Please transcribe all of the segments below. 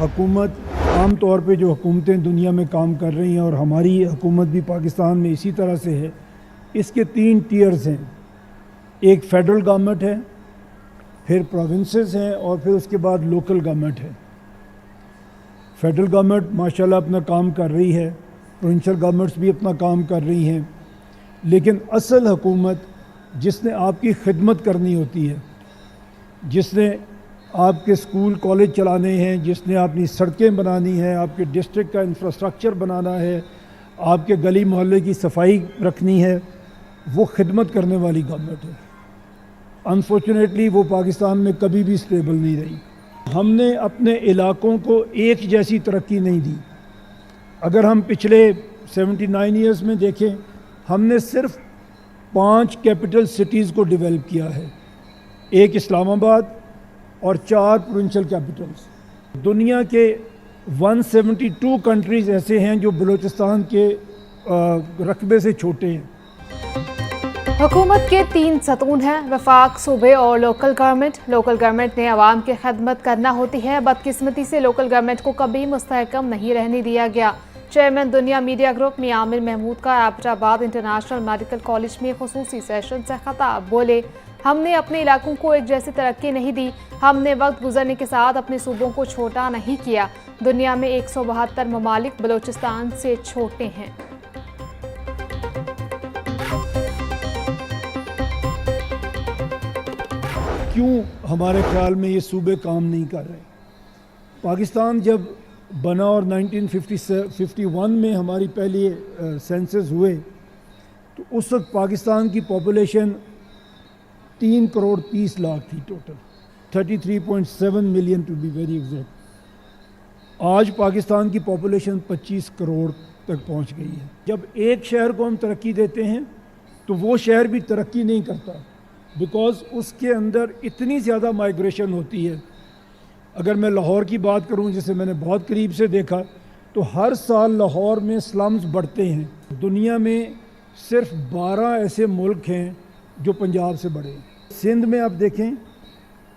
حکومت عام طور پہ جو حکومتیں دنیا میں کام کر رہی ہیں اور ہماری حکومت بھی پاکستان میں اسی طرح سے ہے، اس کے 3 ٹیئرز ہیں. ایک فیڈرل گورنمنٹ ہے، پھر پروونسز ہیں اور پھر اس کے بعد لوکل گورنمنٹ ہے. فیڈرل گورنمنٹ ماشاءاللہ اپنا کام کر رہی ہے، پروونشل گورنمنٹس بھی اپنا کام کر رہی ہیں، لیکن اصل حکومت جس نے آپ کی خدمت کرنی ہوتی ہے، جس نے آپ کے سکول کالج چلانے ہیں، جس نے اپنی سڑکیں بنانی ہیں، آپ کے ڈسٹرکٹ کا انفراسٹرکچر بنانا ہے، آپ کے گلی محلے کی صفائی رکھنی ہے، وہ خدمت کرنے والی گورنمنٹ ہے. انفارچونیٹلی وہ پاکستان میں کبھی بھی سٹیبل نہیں رہی. ہم نے اپنے علاقوں کو ایک جیسی ترقی نہیں دی. اگر ہم پچھلے 79 ایئرز میں دیکھیں، ہم نے صرف 5 کیپٹل سٹیز کو ڈیولپ کیا ہے، ایک اسلام آباد اور 4 پروونشل کیپٹلز. دنیا کے 172 کنٹریز ایسے ہیں جو بلوچستان کے رقبے سے چھوٹے ہیں. حکومت کے 3 ستون ہیں: وفاق، صوبے اور لوکل گورنمنٹ. لوکل گورنمنٹ نے عوام کی خدمت کرنا ہوتی ہے. بدقسمتی سے لوکل گورنمنٹ کو کبھی مستحکم نہیں رہنے دیا گیا. چیئرمین دنیا میڈیا گروپ میاں عامر محمود کا ایبٹ آباد انٹرنیشنل میڈیکل کالج میں خصوصی سیشن سے خطاب. بولے، ہم نے اپنے علاقوں کو ایک جیسی ترقی نہیں دی. ہم نے وقت گزرنے کے ساتھ اپنے صوبوں کو چھوٹا نہیں کیا. دنیا میں 172 ممالک بلوچستان سے چھوٹے ہیں. کیوں ہمارے خیال میں یہ صوبے کام نہیں کر رہے؟ پاکستان جب بنا اور 1951 میں ہماری پہلی سینسز ہوئے تو اس وقت پاکستان کی پاپولیشن 3 کروڑ 30 لاکھ تھی total, 33.7 million to be very exact. آج پاکستان کی پاپولیشن 25 کروڑ تک پہنچ گئی ہے. جب ایک شہر کو ہم ترقی دیتے ہیں تو وہ شہر بھی ترقی نہیں کرتا، بیکاز اس کے اندر اتنی زیادہ مائیگریشن ہوتی ہے. اگر میں لاہور کی بات کروں، جسے میں نے بہت قریب سے دیکھا، تو ہر سال لاہور میں سلمز بڑھتے ہیں. دنیا میں صرف 12 ایسے ملک ہیں جو پنجاب سے بڑے ہیں. سندھ میں آپ دیکھیں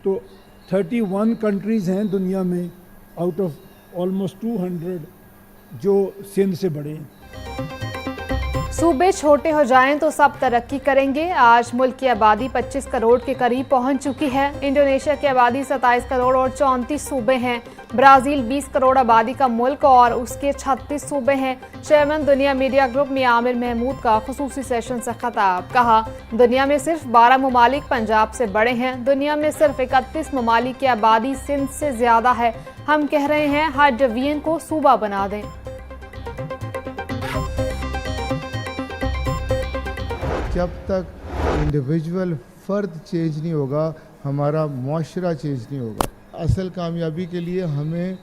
تو 31 کنٹریز ہیں دنیا میں آؤٹ آف آلموسٹ 200 جو سندھ سے بڑے ہیں. صوبے چھوٹے ہو جائیں تو سب ترقی کریں گے. آج ملک کی آبادی 25 کروڑ کے قریب پہنچ چکی ہے. انڈونیشیا کی آبادی 27 کروڑ اور 34 صوبے ہیں. برازیل 20 کروڑ آبادی کا ملک اور اس کے 36 صوبے ہیں. چیئرمین دنیا میڈیا گروپ میاں عامر محمود کا خصوصی سیشن سے خطاب. کہا، دنیا میں صرف 12 ممالک پنجاب سے بڑے ہیں. دنیا میں صرف 31 ممالک کی آبادی سندھ سے زیادہ ہے. ہم کہہ رہے ہیں ہر ڈویژن کو صوبہ بنا دیں. جب تک انڈیویجول فرد چینج نہیں ہوگا، ہمارا معاشرہ چینج نہیں ہوگا. اصل کامیابی کے لیے ہمیں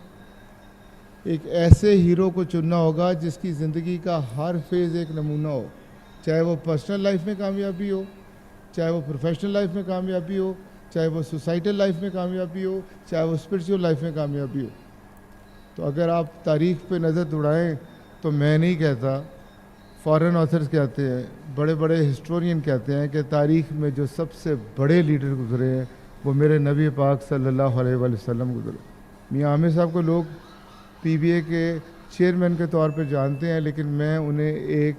ایک ایسے ہیرو کو چننا ہوگا جس کی زندگی کا ہر فیز ایک نمونہ ہو، چاہے وہ پرسنل لائف میں کامیابی ہو، چاہے وہ پروفیشنل لائف میں کامیابی ہو، چاہے وہ سوسائٹل لائف میں کامیابی ہو، چاہے وہ اسپرچول لائف میں کامیابی ہو. تو اگر آپ تاریخ پہ نظر دوڑائیں تو میں نہیں کہتا، فارن آتھرز کہتے ہیں، بڑے بڑے ہسٹورین کہتے ہیں کہ تاریخ میں جو سب سے بڑے لیڈر گزرے ہیں وہ میرے نبی پاک صلی اللہ علیہ وآلہ وسلم گزرے. میاں عامر صاحب کو لوگ پی بی اے کے چیئرمین کے طور پہ جانتے ہیں، لیکن میں انہیں ایک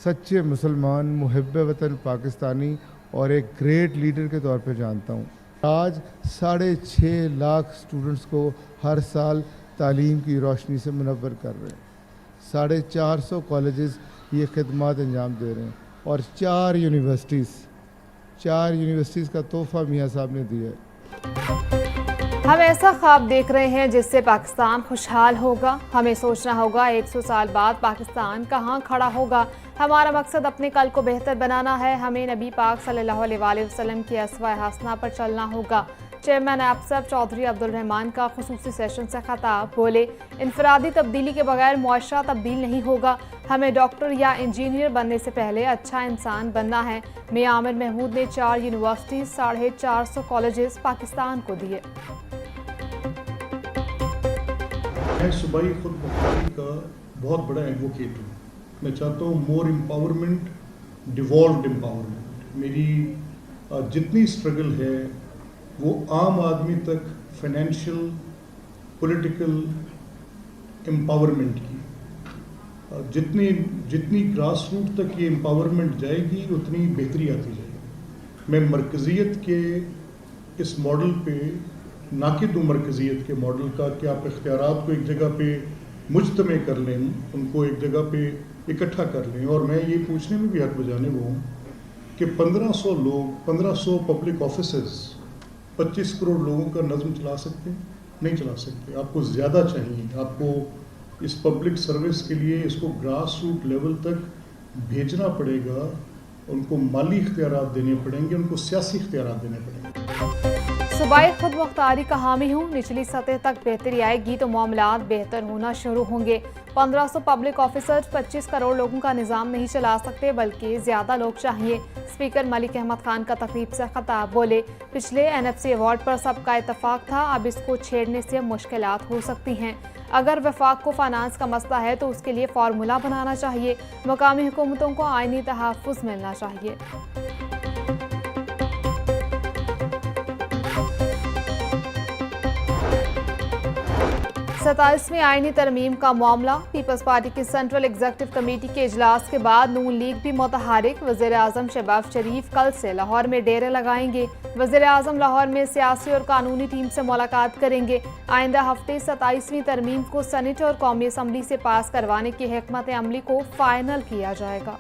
سچے مسلمان، محب وطن پاکستانی اور ایک گریٹ لیڈر کے طور پہ جانتا ہوں. آج 6.5 لاکھ سٹوڈنٹس کو ہر سال تعلیم کی روشنی سے منور کر رہے ہیں. 450 کالجز یہ خدمات انجام دے رہے ہیں اور 4 یونیورسٹیز کا تحفہ میاں صاحب نے دیا ہے. ہم ایسا خواب دیکھ رہے ہیں جس سے پاکستان خوشحال ہوگا. ہمیں سوچنا ہوگا 100 سال بعد پاکستان کہاں کھڑا ہوگا. ہمارا مقصد اپنے کل کو بہتر بنانا ہے. ہمیں نبی پاک صلی اللہ علیہ وآلہ وسلم کی اسوہ حسنہ پر چلنا ہوگا. چیئرمین ایپسب چودھری عبدالرحمان کا خصوصی سیشن سے خطاب. بولے، انفرادی تبدیلی کے بغیر معاشرہ تبدیل نہیں ہوگا. ہمیں ڈاکٹر یا انجینئر بننے سے پہلے اچھا انسان بننا ہے. میاں عامر محمود نے 4 یونیورسٹیز، 450 کالجز پاکستان کو دیے. میں صوبائی خود مختاری کا بہت بڑا ایڈوکیٹ ہوں. میں چاہتا ہوں مور امپاورمنٹ، ڈیوالوڈ امپاورمنٹ. میری جتنی اسٹرگل ہے وہ عام آدمی تک فائنینشیل पॉलिटिकल एम्पावरमेंट की। जितनी ग्रास रूट तक ये एम्पावरमेंट जाएगी उतनी बेहतरी आती जाएगी। मैं मरकज़ियत के इस मॉडल पे नाकिद हूँ, मरकज़ियत के मॉडल का कि आप इख्तियारात को एक जगह पे मुज्तमे कर लें, उनको एक जगह पे इकट्ठा कर लें। और मैं ये पूछने में भी हक बजाने वो हूँ कि 1500 लोग, 1500 पब्लिक ऑफिसर्स 25 करोड़ लोगों का नज़म चला सकते हैं? नहीं चला सकते। आपको ज़्यादा चाहिए। आपको इस पब्लिक सर्विस के लिए इसको ग्रास रूट लेवल तक भेजना पड़ेगा, उनको माली इख्तियारात देने पड़ेंगे, उनको सियासी इख्तियारात देने पड़ेंगे। सूबाई खुद मुख्तारी का हामी हूँ, निचली सतह तक बेहतरी आएगी तो मामलात बेहतर होना शुरू होंगे। 1500 पब्लिक ऑफिसर्स 25 करोड़ लोगों का निज़ाम नहीं चला सकते, बल्कि ज़्यादा लोग चाहिए। स्पीकर मलिक अहमद खान का तकरीब से खिताब बोले, पिछले NFC अवार्ड पर सबका इत्तफाक था, अब इसको छेड़ने से मुश्किलात हो सकती हैं। अगर वफाक को फाइनेंस का मसला है तो उसके लिए फार्मूला बनाना चाहिए। मकामी हुकूमतों को आईनी तहफ़्फ़ुज़ मिलना चाहिए। 27वीं आईनी तरमीम का मामला। पीपल्स पार्टी की सेंट्रल एग्जीक्यूटिव कमेटी के इजलास के बाद नून लीग भी मुतहरिक। वज़ीर आज़म शहबाज शरीफ कल से लाहौर में डेरे लगाएंगे। वज़ीर आज़म लाहौर में सियासी और कानूनी टीम से मुलाकात करेंगे। आइंदा हफ्ते 27वीं तरमीम को सेनेट और कौमी असम्बली से पास करवाने की हिकमत अमली को फाइनल किया जाएगा।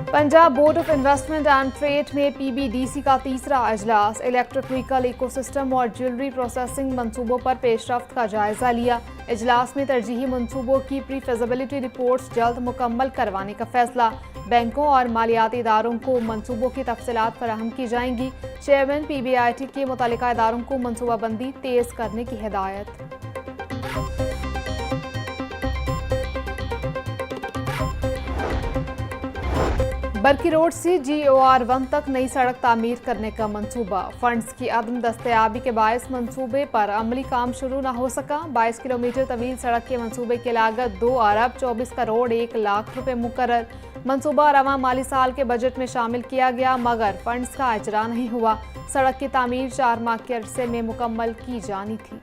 Punjab board of investment and trade में PBDC का तीसरा अजलास। इलेक्ट्रिक व्हीकल इकोसिस्टम और ज्वेलरी प्रोसेसिंग मंसूबों पर पेशरफ्त का जायजा लिया। इजलास में तरजीही मंसूबों की प्री फिजिबिलिटी रिपोर्ट्स जल्द मुकम्मल करवाने का फैसला। बैंकों और मालियाती इदारों को मंसूबों की तफसीलात फराहम की जाएंगी। चेयरमैन PBIT के मुतल्लिका इदारों को मंसूबाबंदी तेज करने की हिदायत। बरकी रोड से GOR1 तक नई सड़क तामीर करने का मंसूबा। फंड्स की अदम दस्तयाबी के बायस मंसूबे पर अमली काम शुरू न हो सका। 22 किलोमीटर तवील सड़क के मंसूबे की लागत 2 अरब 24 करोड़ 1 लाख रुपए मुकर्रर। मंसूबा रवां माली साल के बजट में शामिल किया गया, मगर फंड्स का इजरा नहीं हुआ। सड़क की तामीर 4 माह के अरसे में मुकम्मल की जानी थी।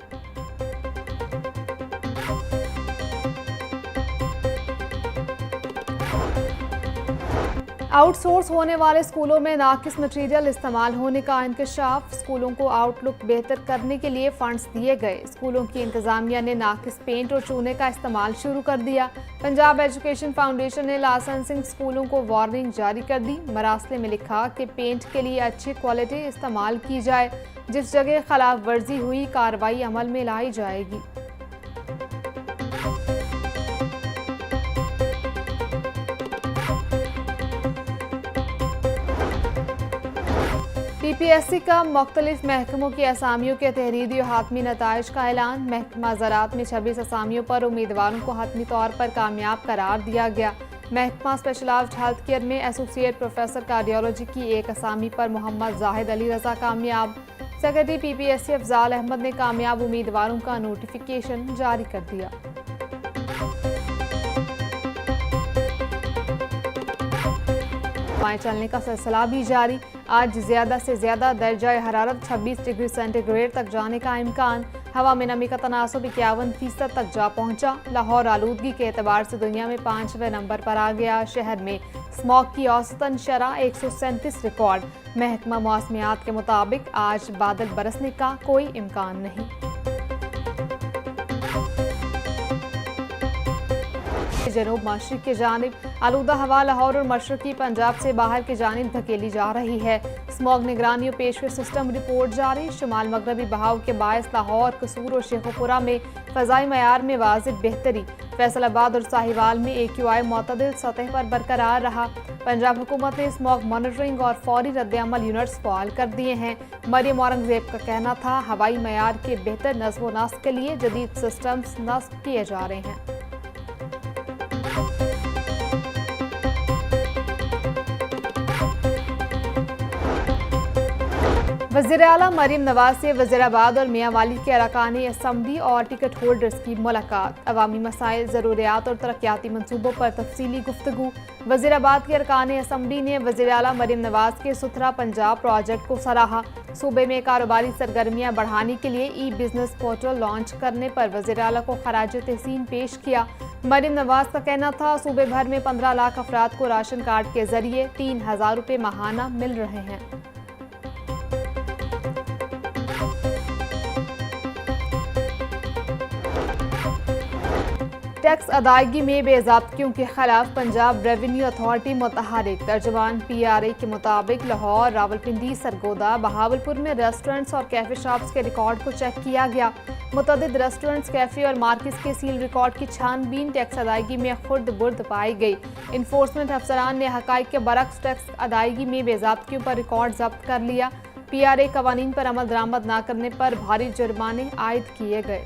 आउटसोर्स होने वाले स्कूलों में नाकिस मटीरियल इस्तेमाल होने का इंकशाफ। स्कूलों को आउटलुक बेहतर करने के लिए फंड्स दिए गए। स्कूलों की इंतजामिया ने नाकिस पेंट और चूने का इस्तेमाल शुरू कर दिया। पंजाब एजुकेशन फाउंडेशन ने लाइसेंसिंग स्कूलों को वार्निंग जारी कर दी। मरासले में लिखा कि पेंट के लिए अच्छी क्वालिटी इस्तेमाल की जाए। जिस जगह खिलाफ वर्जी हुई कार्रवाई अमल में लाई जाएगी। PPSC का मुख्तलिफ महकमों की असामियों के तहरीरी और हातमी नताइज का ऐलान। महकमा ज़राअत में 26 असामियों पर उम्मीदवारों को हतमी तौर पर कामयाब करार दिया गया। महकमा स्पेशलाइज्ड हेल्थ केयर में एसोसिएट प्रोफेसर कार्डियोलॉजी की एक असामी पर मोहम्मद जाहिद अली रजा कामयाब। सेक्रेटरी PPSC अफजाल अहमद ने कामयाब उम्मीदवारों का नोटिफिकेशन जारी कर दिया। चलने का सिलसिला भी जारी। आज ज़्यादा से ज़्यादा दर्जा हरारत 26 डिग्री सेंटीग्रेड तक जाने का इम्कान। हवा में नमी का तनासुब 51% तक जा पहुंचा। लाहौर आलूदगी के एतबार से दुनिया में 5वें नंबर पर आ गया। शहर में स्मॉग की औसतन शरह 137 रिकॉर्ड। महकमा मौसमियात के मुताबिक आज बादल बरसने का कोई इम्कान नहीं। जनूब मशरक की जानिब आलूदा हवा लाहौर और मशरकी पंजाब से बाहर की जानिब धकेली जा रही है। स्मॉग निगरानी और पेशवे सिस्टम रिपोर्ट जारी। शुमाल मगरबी बहाव के बायस लाहौर, कसूर और शेखुपुरा में फ़ज़ाई मयार में वाज़िह बेहतरी। फैसलाबाद और साहिवाल में AQI मुतदिल सतह पर बरकरार रहा। पंजाब हुकूमत ने स्मॉग मॉनिटरिंग और फौरी रद्द-ए-अमल यूनिट्स फ़ाल कर दिए हैं। मरियम औरंगज़ेब का कहना था, हवाई मयार के बेहतर नस्ब व नस्ब के लिए जदीद सिस्टम्स नस्ब किए जा रहे हैं। वज़ीर आला मरीम नवाज से वज़ीराबाद और मियांवाली के अरकान असम्बली और टिकट होल्डर्स की मुलाकात। अवामी मसाइल, ज़रूरियात और तरक्याती मनसूबों पर तफसीली गुफ्तगू। वज़ीराबाद के अरकान असम्बली ने वज़ीर आला मरीम नवाज के सुथरा पंजाब प्रोजेक्ट को सराहा। सूबे में कारोबारी सरगर्मियाँ बढ़ाने के लिए ई बिज़नेस पोर्टल लॉन्च करने पर वज़ीर आला को खराज तहसीन पेश किया। मरीम नवाज का कहना था, सूबे भर में 15 लाख अफराद को राशन कार्ड के जरिए 3000 रुपये माहाना मिल रहे हैं। टैक्स अदायगी में बेज़ाब्तियों के खिलाफ पंजाब रेवेन्यू अथॉरिटी मुतहरिक। तर्जुमान PRA के मुताबिक लाहौर, रावलपिंडी, सरगोदा, बहावलपुर में रेस्टोरेंट्स और कैफ़े शॉप्स के रिकॉर्ड को चेक किया गया। मुतअद्दिद रेस्टोरेंट्स, कैफ़े और मार्केट्स के सील रिकॉर्ड की छानबीन टैक्स अदायगी में खुर्द बुर्द पाई गई। इन्फोर्समेंट अफसरान ने हक़ाइक़ के बरक्स टैक्स अदायगी में बेज़ाब्तियों पर रिकॉर्ड जब्त कर लिया। PRA कवानीन पर अमल दरामद न करने पर भारी जुर्माने आयद किए गए।